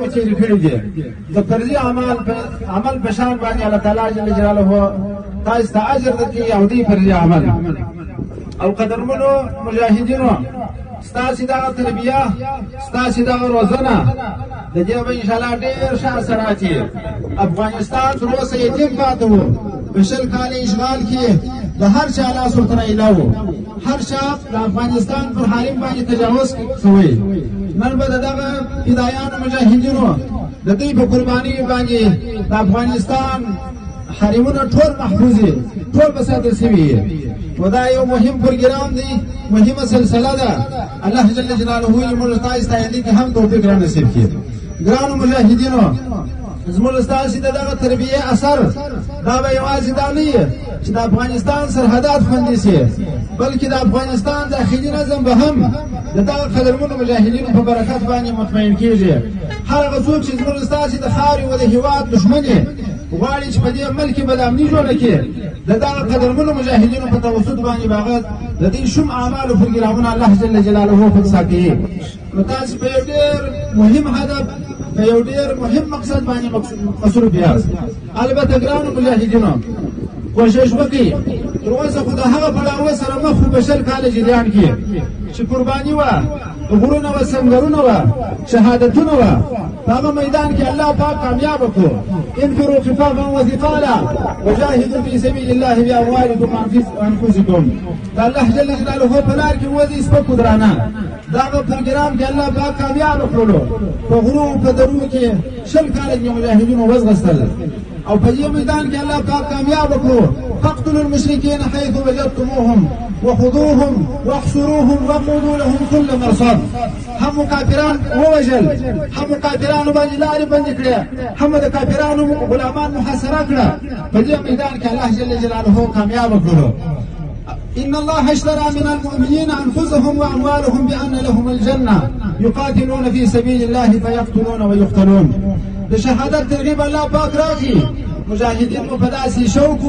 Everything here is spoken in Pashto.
مې چیرې کړي دي د فرضي عمل په شان باندې الله تعالی جل جلاله تاسو ته اجر درکړي او دې فرضي عمل او قدرمنو مجاهدینو ستاسو دغه تربیه ستاسو دغه روزنه د دې به ان شاء الله ډېر ښه اثرات افغانستان تر اوسه یتیم پاتې و په شل کاله اشغال کې د هر چا لاس ورته ایله هر چا د افغانستان پر حریم باندې تجاوز شوی نن به دغه فدایانو مجاهدینو د دوی په قربانۍ باندې د افغانستان حریمونه ټول محفوظ دي ټول به ساتل شوي و دا یو مهم پروګرام دی مهمه سلسله ده الله جل جلاله یې موږ تاسو ته دې کې هم توفیق را نصیب کړي ګرانو مجاهدینو زموږ ستاسو دغه تربیه اثر دا به یوازې دا نه وي چې د افغانستان سرحدات خوندي شي بلکې د افغانستان داخلي نظم به هم د دغه قدرمنو مجاهدینو په برکت باندې مطمئن کېږي هر هغه څوک چې زموږ ستاسو د خاورې و د هېواد دښمن غواړي چې په دې ملک کې بدامني جوړه کړي د دغه قدرمنو مجاهدینو په توسط باندې باغ د دې شوم اعمالو پروګرامونه الله جل جلاله خپل ساتي نو تاسو په یو ډېر مهم هدف په یو ډېر مهم مقصد باندې مصروف یاست البته ګرانو مجاهدینو کوشش وکړئ تر اوسه خو د هغه پړاو سره مخ په بشر کال جریان کې چې قرباني وه غرونه و سنگرونه و شهادتونه و هغه میدان کې الله پاک کامیاب کړو انفروا خفافا وثقالا وجاهدوا في سبيل الله باموالكم وانفسكم دا الله جل جلاله په لار کې وځي سپکو درانه دغه پروګرام کې الله پاک کامیاب کړو په غرو په درو کې شل کال مجاهدینو وزغستل او په دې میدان کې الله پاک کامیاب کړو فاقتلوا المشركين حيث وجدتموهم وخذوهم واحصروهم وقولوا لهم كل مرصاد هم کافران ووجل هم کافرانو باندې لارې بندې کړې هم د کافرانو غلامان محاصره کړه په دې میدان کې الله جل جلاله کامیاب کړو إن الله اشترى من المؤمنين أنفسهم وأموالهم بأن لهم الجنة يقاتلون في سبيل الله فيقتلون ويقتلون بشهادة ترغيب الله پاک راځي مجاهدین په داسې شوق